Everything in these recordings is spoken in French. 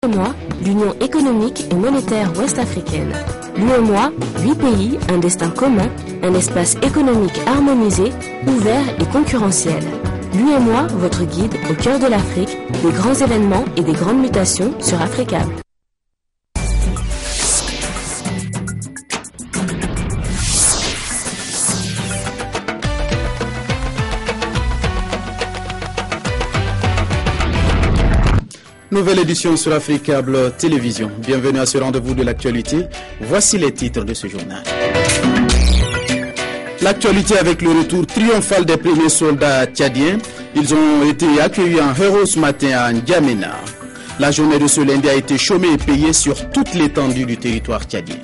l'UEMOA, l'Union économique et monétaire ouest-africaine. L'UEMOA, 8 pays, un destin commun, un espace économique harmonisé, ouvert et concurrentiel. L'UEMOA, votre guide au cœur de l'Afrique, des grands événements et des grandes mutations sur Africable. Nouvelle édition sur Africable Télévision. Bienvenue à ce rendez-vous de l'actualité. Voici les titres de ce journal. L'actualité avec le retour triomphal des premiers soldats tchadiens. Ils ont été accueillis en héros ce matin à N'Djamena. La journée de ce lundi a été chômée et payée sur toute l'étendue du territoire tchadien.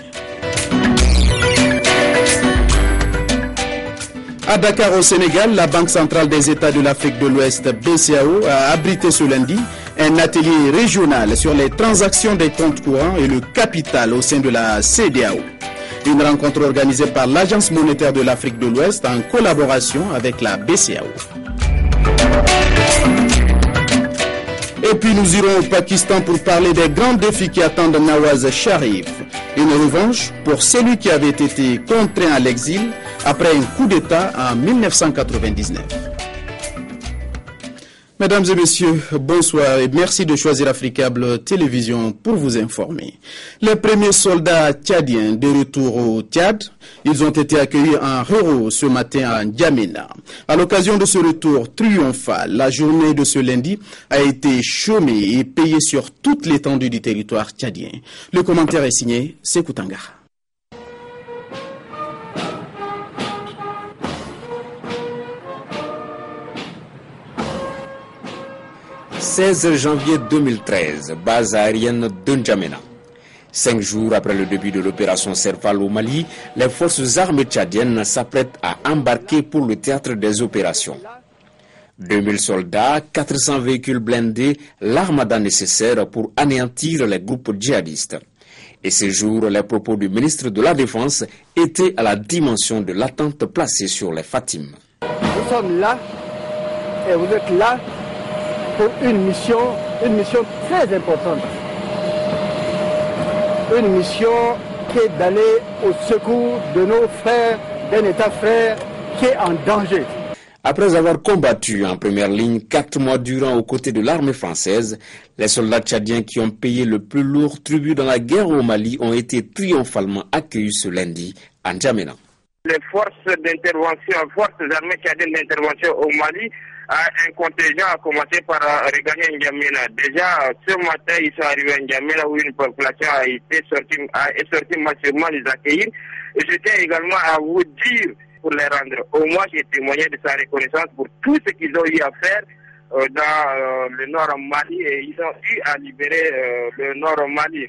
À Dakar, au Sénégal, la Banque centrale des États de l'Afrique de l'Ouest, BCAO, a abrité ce lundi un atelier régional sur les transactions des comptes courants et le capital au sein de la CEDEAO. Une rencontre organisée par l'Agence monétaire de l'Afrique de l'Ouest en collaboration avec la BCAO. Et puis nous irons au Pakistan pour parler des grands défis qui attendent Nawaz Sharif. Une revanche pour celui qui avait été contraint à l'exil après un coup d'État en 1999. Mesdames et messieurs, bonsoir et merci de choisir Africable Télévision pour vous informer. Les premiers soldats tchadiens de retour au Tchad, ils ont été accueillis en héros ce matin à N'Djamena. À l'occasion de ce retour triomphal, la journée de ce lundi a été chômée et payée sur toute l'étendue du territoire tchadien. Le commentaire est signé Sékou Tangara. 16 janvier 2013, base aérienne de N'Djamena. 5 jours après le début de l'opération Serval au Mali, les forces armées tchadiennes s'apprêtent à embarquer pour le théâtre des opérations. 2000 soldats, 400 véhicules blindés, l'armada nécessaire pour anéantir les groupes djihadistes. Et ces jours, les propos du ministre de la Défense étaient à la dimension de l'attente placée sur les Fatim. Nous sommes là et vous êtes là pour une mission très importante. Une mission qui est d'aller au secours de nos frères, d'un État frère qui est en danger. Après avoir combattu en première ligne 4 mois durant aux côtés de l'armée française, les soldats tchadiens qui ont payé le plus lourd tribut dans la guerre au Mali ont été triomphalement accueillis ce lundi à N'Djamena. Les forces armées tchadiennes d'intervention au Mali, un contingent a commencé par regagner N'Djamena. Déjà, ce matin, ils sont arrivés à N'Djamena où une population est sortie massivement les accueillir. Et je tiens également à vous dire, pour les rendre hommage et témoigner de sa reconnaissance pour tout ce qu'ils ont eu à faire dans le nord Mali, et ils ont eu à libérer le nord Mali.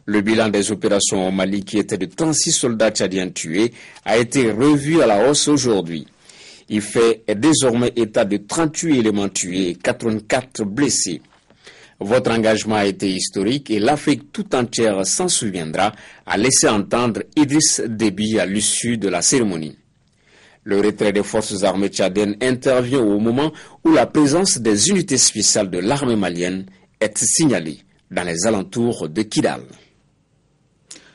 Le bilan des opérations au Mali, qui était de 36 soldats tchadiens tués, a été revu à la hausse aujourd'hui. Il fait désormais état de 38 éléments tués et 84 blessés. Votre engagement a été historique et l'Afrique tout entière s'en souviendra, a laissé entendre Idriss Déby à l'issue de la cérémonie. Le retrait des forces armées tchadiennes intervient au moment où la présence des unités spéciales de l'armée malienne est signalée dans les alentours de Kidal.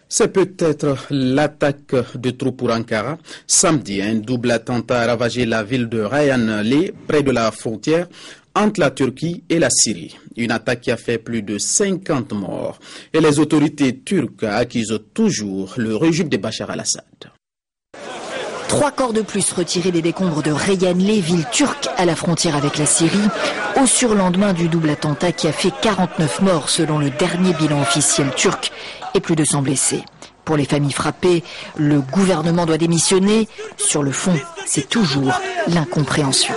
C'est peut-être l'attaque de troupes pour Ankara. Samedi, un double attentat a ravagé la ville de Rayanlı, près de la frontière entre la Turquie et la Syrie. Une attaque qui a fait plus de 50 morts. Et les autorités turques accusent toujours le régime de Bachar al-Assad. 3 corps de plus retirés des décombres de Rayanlı, ville turque à la frontière avec la Syrie, au surlendemain du double attentat qui a fait 49 morts selon le dernier bilan officiel turc et plus de 100 blessés. Pour les familles frappées, le gouvernement doit démissionner. Sur le fond, c'est toujours l'incompréhension.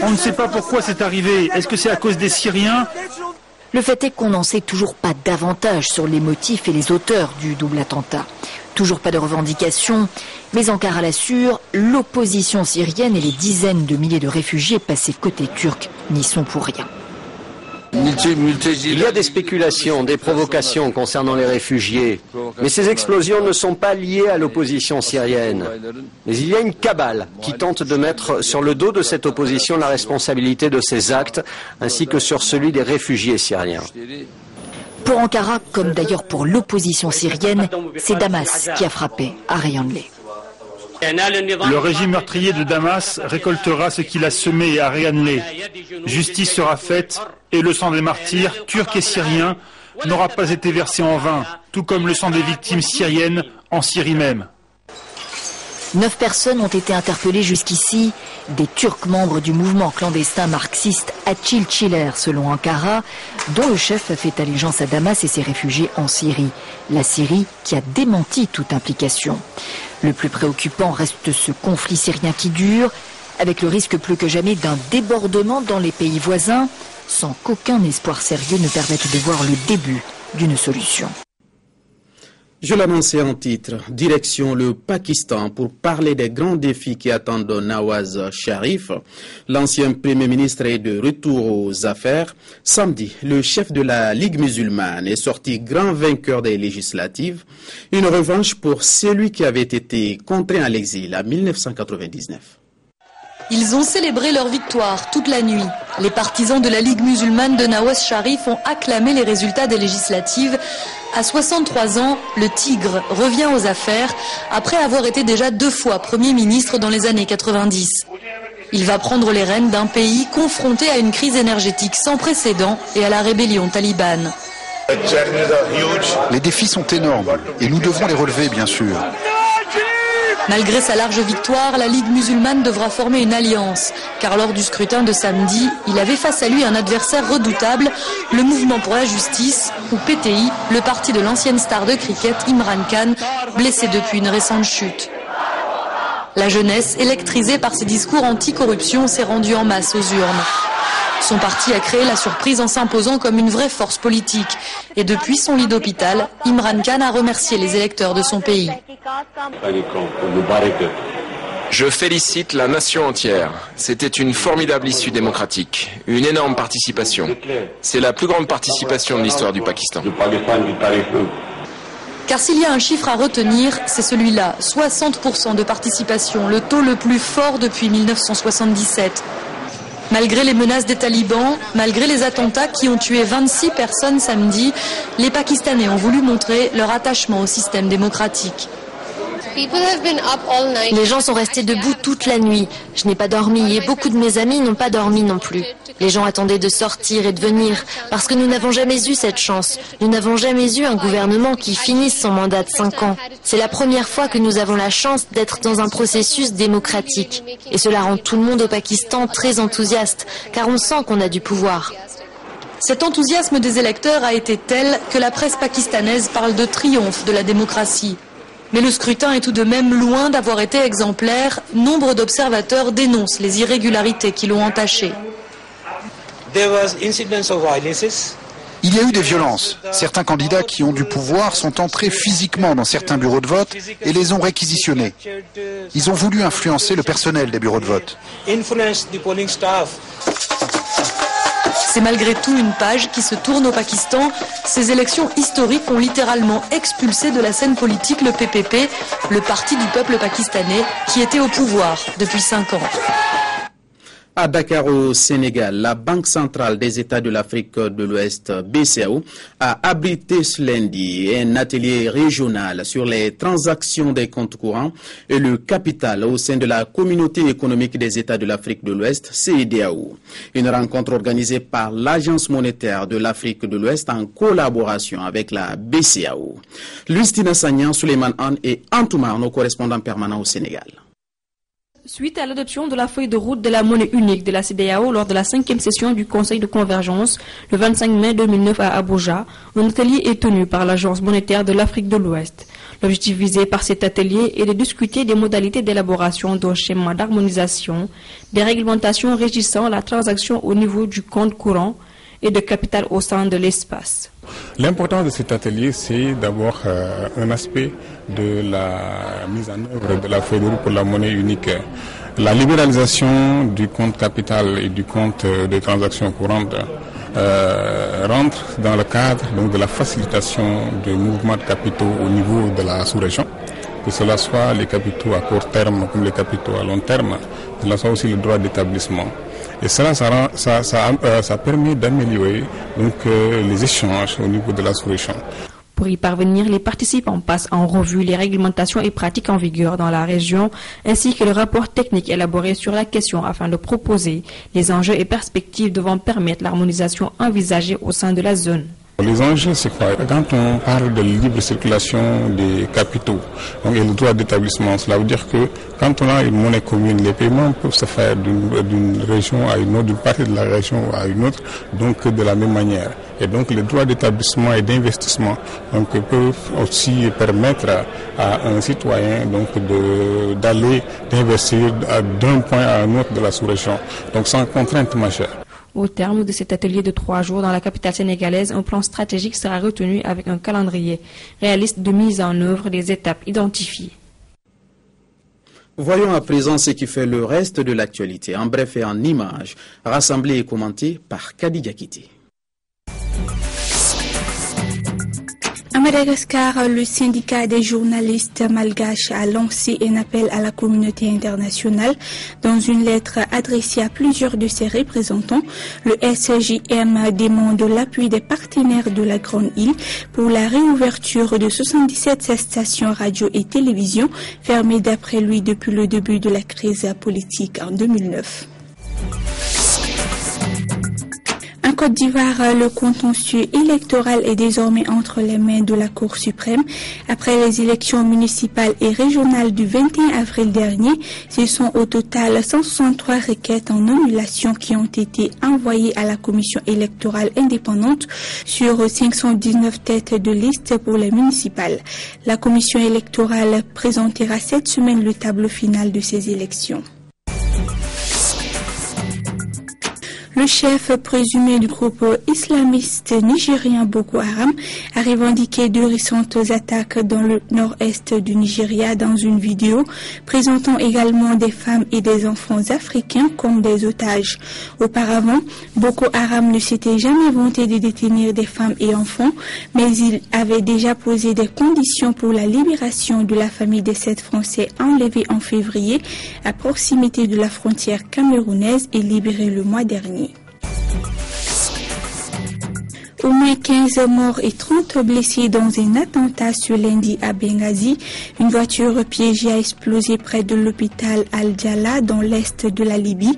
On ne sait pas pourquoi c'est arrivé. Est-ce que c'est à cause des Syriens ? Le fait est qu'on n'en sait toujours pas davantage sur les motifs et les auteurs du double attentat. Toujours pas de revendications, mais Ankara l'assure, l'opposition syrienne et les dizaines de milliers de réfugiés passés côté turc n'y sont pour rien. Il y a des spéculations, des provocations concernant les réfugiés, mais ces explosions ne sont pas liées à l'opposition syrienne. Mais il y a une cabale qui tente de mettre sur le dos de cette opposition la responsabilité de ces actes, ainsi que sur celui des réfugiés syriens. Pour Ankara, comme d'ailleurs pour l'opposition syrienne, c'est Damas qui a frappé à Reyanli. Le régime meurtrier de Damas récoltera ce qu'il a semé à Reyanli. Justice sera faite et le sang des martyrs, turcs et syriens, n'aura pas été versé en vain, tout comme le sang des victimes syriennes en Syrie même. 9 personnes ont été interpellées jusqu'ici, des Turcs membres du mouvement clandestin marxiste Atchil Çiller, selon Ankara, dont le chef a fait allégeance à Damas et ses réfugiés en Syrie. La Syrie qui a démenti toute implication. Le plus préoccupant reste ce conflit syrien qui dure, avec le risque plus que jamais d'un débordement dans les pays voisins, sans qu'aucun espoir sérieux ne permette de voir le début d'une solution. Je l'annonçais en titre, direction le Pakistan pour parler des grands défis qui attendent Nawaz Sharif. L'ancien Premier ministre est de retour aux affaires. Samedi, le chef de la Ligue musulmane est sorti grand vainqueur des législatives. Une revanche pour celui qui avait été contraint à l'exil en 1999. Ils ont célébré leur victoire toute la nuit. Les partisans de la Ligue musulmane de Nawaz Sharif ont acclamé les résultats des législatives. À 63 ans, le Tigre revient aux affaires après avoir été déjà 2 fois Premier ministre dans les années 90. Il va prendre les rênes d'un pays confronté à une crise énergétique sans précédent et à la rébellion talibane. Les défis sont énormes et nous devrons les relever, bien sûr. Malgré sa large victoire, la Ligue musulmane devra former une alliance, car lors du scrutin de samedi, il avait face à lui un adversaire redoutable, le Mouvement pour la Justice, ou PTI, le parti de l'ancienne star de cricket Imran Khan, blessé depuis une récente chute. La jeunesse, électrisée par ses discours anti-corruption, s'est rendue en masse aux urnes. Son parti a créé la surprise en s'imposant comme une vraie force politique. Et depuis son lit d'hôpital, Imran Khan a remercié les électeurs de son pays. Je félicite la nation entière. C'était une formidable issue démocratique, une énorme participation. C'est la plus grande participation de l'histoire du Pakistan. Car s'il y a un chiffre à retenir, c'est celui-là, 60% de participation, le taux le plus fort depuis 1977. Malgré les menaces des talibans, malgré les attentats qui ont tué 26 personnes samedi, les Pakistanais ont voulu montrer leur attachement au système démocratique. Les gens sont restés debout toute la nuit. Je n'ai pas dormi et beaucoup de mes amis n'ont pas dormi non plus. Les gens attendaient de sortir et de venir parce que nous n'avons jamais eu cette chance. Nous n'avons jamais eu un gouvernement qui finisse son mandat de 5 ans. C'est la première fois que nous avons la chance d'être dans un processus démocratique. Et cela rend tout le monde au Pakistan très enthousiaste car on sent qu'on a du pouvoir. Cet enthousiasme des électeurs a été tel que la presse pakistanaise parle de triomphe de la démocratie. Mais le scrutin est tout de même loin d'avoir été exemplaire. Nombre d'observateurs dénoncent les irrégularités qui l'ont entaché. Il y a eu des violences. Certains candidats qui ont du pouvoir sont entrés physiquement dans certains bureaux de vote et les ont réquisitionnés. Ils ont voulu influencer le personnel des bureaux de vote. C'est malgré tout une page qui se tourne au Pakistan. Ces élections historiques ont littéralement expulsé de la scène politique le PPP, le parti du peuple pakistanais, qui était au pouvoir depuis 5 ans. À Dakar, au Sénégal, la Banque centrale des États de l'Afrique de l'Ouest, BCAO, a abrité ce lundi un atelier régional sur les transactions des comptes courants et le capital au sein de la Communauté économique des États de l'Afrique de l'Ouest, CEDEAO. Une rencontre organisée par l'Agence monétaire de l'Afrique de l'Ouest en collaboration avec la BCAO. Lustina Sagnan, Suleiman Han et Antoumar, nos correspondants permanents au Sénégal. Suite à l'adoption de la feuille de route de la monnaie unique de la CEDEAO lors de la 5e session du Conseil de convergence le 25 mai 2009 à Abuja, un atelier est tenu par l'Agence monétaire de l'Afrique de l'Ouest. L'objectif visé par cet atelier est de discuter des modalités d'élaboration d'un schéma d'harmonisation des réglementations régissant la transaction au niveau du compte courant et de capital au sein de l'espace. L'importance de cet atelier, c'est d'abord un aspect de la mise en œuvre de la feuille de route pour la monnaie unique. La libéralisation du compte capital et du compte de transactions courantes rentre dans le cadre donc, de la facilitation du mouvement de capitaux au niveau de la sous-région, que cela soit les capitaux à court terme comme les capitaux à long terme, que cela soit aussi le droit d'établissement. Et cela, ça permet d'améliorer donc les échanges au niveau de la sous-région. Pour y parvenir, les participants passent en revue les réglementations et pratiques en vigueur dans la région, ainsi que le rapport technique élaboré sur la question afin de proposer les enjeux et perspectives devant permettre l'harmonisation envisagée au sein de la zone. Les enjeux, c'est quoi? Quand on parle de libre circulation des capitaux donc, et le droit d'établissement, cela veut dire que quand on a une monnaie commune, les paiements peuvent se faire d'une région à une autre, d'une partie de la région à une autre, donc de la même manière. Et donc les droits d'établissement et d'investissement peuvent aussi permettre à un citoyen d'investir d'un point à un autre de la sous-région, donc sans contrainte majeure. Au terme de cet atelier de 3 jours dans la capitale sénégalaise, un plan stratégique sera retenu avec un calendrier réaliste de mise en œuvre des étapes identifiées. Voyons à présent ce qui fait le reste de l'actualité, en bref et en images, rassemblées et commentées par Kadi Diakité. À Madagascar, le syndicat des journalistes malgaches a lancé un appel à la communauté internationale. Dans une lettre adressée à plusieurs de ses représentants, le SJM demande l'appui des partenaires de la Grande Île pour la réouverture de 77 stations radio et télévision fermées d'après lui depuis le début de la crise politique en 2009. En Côte d'Ivoire, le contentieux électoral est désormais entre les mains de la Cour suprême. Après les élections municipales et régionales du 21 avril dernier, ce sont au total 163 requêtes en annulation qui ont été envoyées à la commission électorale indépendante sur 519 têtes de liste pour les municipales. La commission électorale présentera cette semaine le tableau final de ces élections. Le chef présumé du groupe islamiste nigérien Boko Haram a revendiqué de récentes attaques dans le nord-est du Nigeria dans une vidéo présentant également des femmes et des enfants africains comme des otages. Auparavant, Boko Haram ne s'était jamais vanté de détenir des femmes et enfants, mais il avait déjà posé des conditions pour la libération de la famille des 7 Français enlevés en février à proximité de la frontière camerounaise et libérés le mois dernier. Au moins 15 morts et 30 blessés dans un attentat ce lundi à Benghazi. Une voiture piégée a explosé près de l'hôpital Al-Jallah dans l'est de la Libye.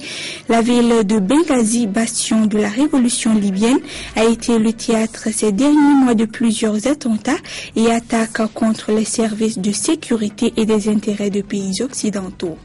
La ville de Benghazi, bastion de la révolution libyenne, a été le théâtre ces derniers mois de plusieurs attentats et attaques contre les services de sécurité et des intérêts de pays occidentaux.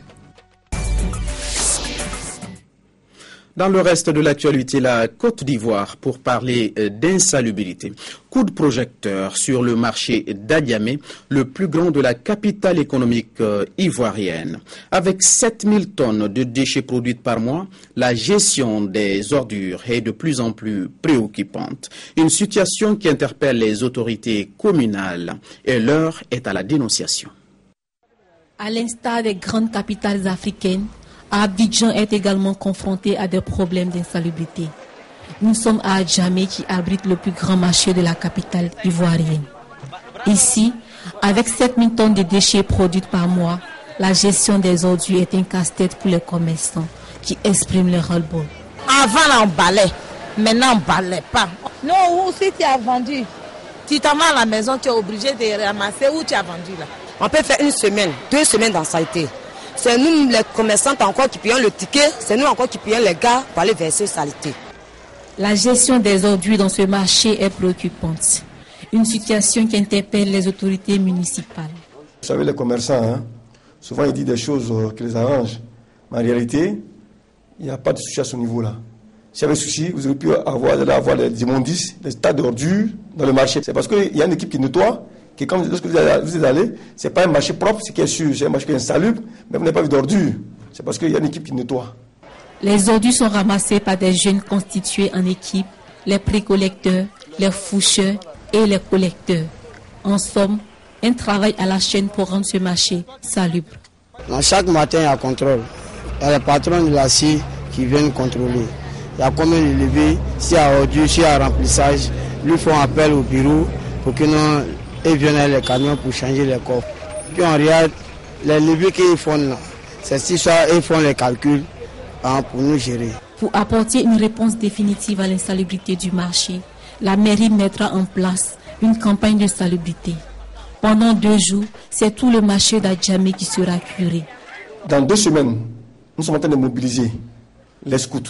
Dans le reste de l'actualité, la Côte d'Ivoire, pour parler d'insalubrité. Coup de projecteur sur le marché d'Adiamé, le plus grand de la capitale économique ivoirienne. Avec 7000 tonnes de déchets produites par mois, la gestion des ordures est de plus en plus préoccupante. Une situation qui interpelle les autorités communales et l'heure est à la dénonciation. À l'instar des grandes capitales africaines, Abidjan est également confronté à des problèmes d'insalubrité. Nous sommes à Adjamé qui abrite le plus grand marché de la capitale ivoirienne. Ici, avec 7000 tonnes de déchets produites par mois, la gestion des ordures est un casse-tête pour les commerçants qui expriment leur ras-le-bol. Avant, on balait. Maintenant, on ne balait pas. Non, si tu as vendu, tu t'en vas à la maison, tu es obligé de ramasser où tu as vendu là. On peut faire 1 semaine, 2 semaines dans saleté. C'est nous, les commerçants, encore qui payons le ticket. C'est nous encore qui payons les gars pour aller verser saleté. La gestion des ordures dans ce marché est préoccupante. Une situation qui interpelle les autorités municipales. Vous savez, les commerçants, souvent ils disent des choses qui les arrangent. Mais en réalité, il n'y a pas de souci à ce niveau-là. S'il y avait souci, vous auriez pu avoir des immondices, des tas d'ordures dans le marché. C'est parce qu'il y a une équipe qui nettoie. Que quand lorsque vous êtes allé, ce n'est pas un marché propre, ce qui est sûr, c'est un marché qui est insalubre, mais vous n'avez pas vu d'ordures. C'est parce qu'il y a une équipe qui nettoie. Les ordures sont ramassées par des jeunes constitués en équipe, les précollecteurs, les foucheurs et les collecteurs. En somme, un travail à la chaîne pour rendre ce marché salubre. Chaque matin, il y a contrôle. Il y a les patrons de la CIE qui viennent contrôler. il y a combien de levées, s'il y a ordure, s'il y a remplissage, lui font appel au bureau pour que nous viennent les camions pour changer les coffres. Puis on regarde les levées qu'ils font là. C'est si ça, ils font les calculs pour nous gérer. Pour apporter une réponse définitive à l'insalubrité du marché, la mairie mettra en place une campagne de salubrité. Pendant 2 jours, c'est tout le marché d'Adjamé qui sera curé. Dans 2 semaines, nous sommes en train de mobiliser les scouts,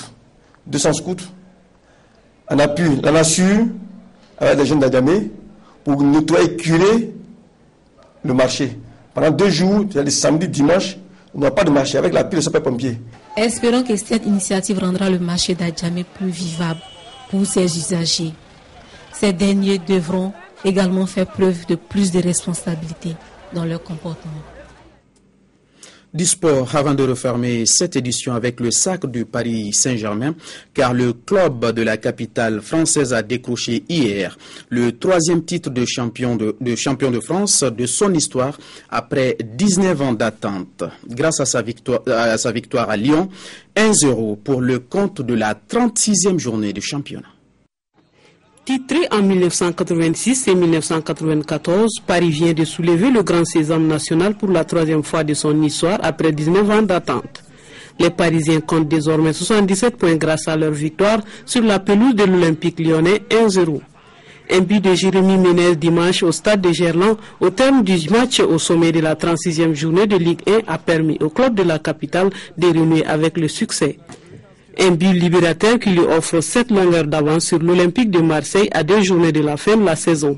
200 scouts, en appui la nature avec des jeunes d'Adjamé pour nettoyer et curer le marché. Pendant 2 jours, c'est-à-dire samedi, dimanche, on n'a pas de marché avec l'appui des sapeurs-pompiers. Espérons que cette initiative rendra le marché d'Adjamé plus vivable pour ses usagers. Ces derniers devront également faire preuve de plus de responsabilité dans leur comportement. Du sport, avant de refermer cette édition avec le sac du Paris Saint-Germain, car le club de la capitale française a décroché hier le 3e titre de champion de France de son histoire après 19 ans d'attente. Grâce à sa victoire à Lyon, 1-0 pour le compte de la 36e journée de championnat. Titré en 1986 et 1994, Paris vient de soulever le grand sésame national pour la 3e fois de son histoire après 19 ans d'attente. Les Parisiens comptent désormais 77 points grâce à leur victoire sur la pelouse de l'Olympique lyonnais 1-0. Un but de Jérémy Ménez dimanche au stade de Gerland au terme du match au sommet de la 36e journée de Ligue 1 a permis au club de la capitale de renouer avec le succès. Un but libérateur qui lui offre 7 longueurs d'avance sur l'Olympique de Marseille à 2 journées de la fin de la saison.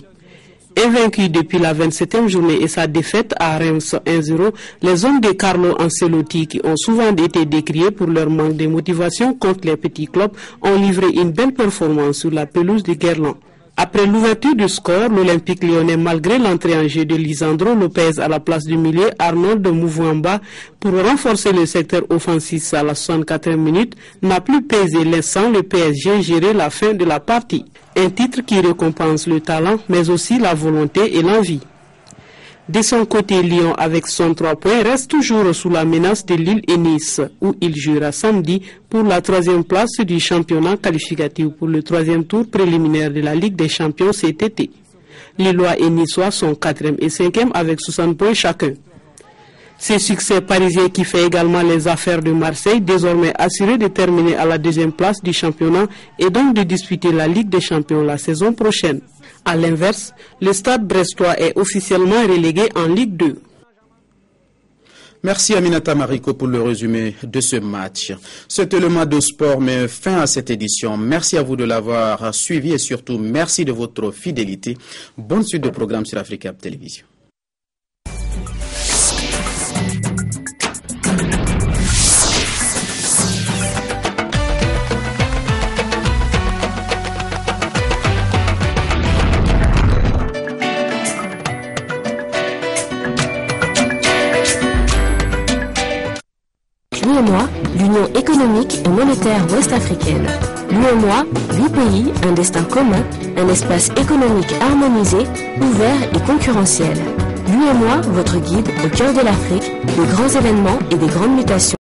Invaincu depuis la 27e journée et sa défaite à Reims 1-0, les hommes de Carlo Ancelotti, qui ont souvent été décriés pour leur manque de motivation contre les petits clubs, ont livré une belle performance sur la pelouse de Gerland. Après l'ouverture du score, l'Olympique lyonnais, malgré l'entrée en jeu de Lisandro Lopez à la place du milieu Arnold Mouvouamba pour renforcer le secteur offensif à la 64e minute, n'a plus pesé, laissant le PSG gérer la fin de la partie. Un titre qui récompense le talent, mais aussi la volonté et l'envie. De son côté, Lyon, avec son 3 points, reste toujours sous la menace de Lille et Nice, où il jouera samedi pour la 3e place du championnat qualificatif pour le 3e tour préliminaire de la Ligue des Champions cet été. Lillois et Niçois sont 4e et 5e avec 60 points chacun. Ce succès parisien qui fait également les affaires de Marseille, désormais assuré de terminer à la 2e place du championnat et donc de disputer la Ligue des Champions la saison prochaine. A l'inverse, le Stade brestois est officiellement relégué en Ligue 2. Merci Aminata Mariko pour le résumé de ce match. C'était le match de sport, mais fin à cette édition. Merci à vous de l'avoir suivi et surtout merci de votre fidélité. Bonne suite de programmes sur Africa Télévision. L'UEMOA, l'Union économique et monétaire ouest-africaine. L'UEMOA, 8 pays, un destin commun, un espace économique harmonisé, ouvert et concurrentiel. L'UEMOA, votre guide au cœur de l'Afrique, des grands événements et des grandes mutations.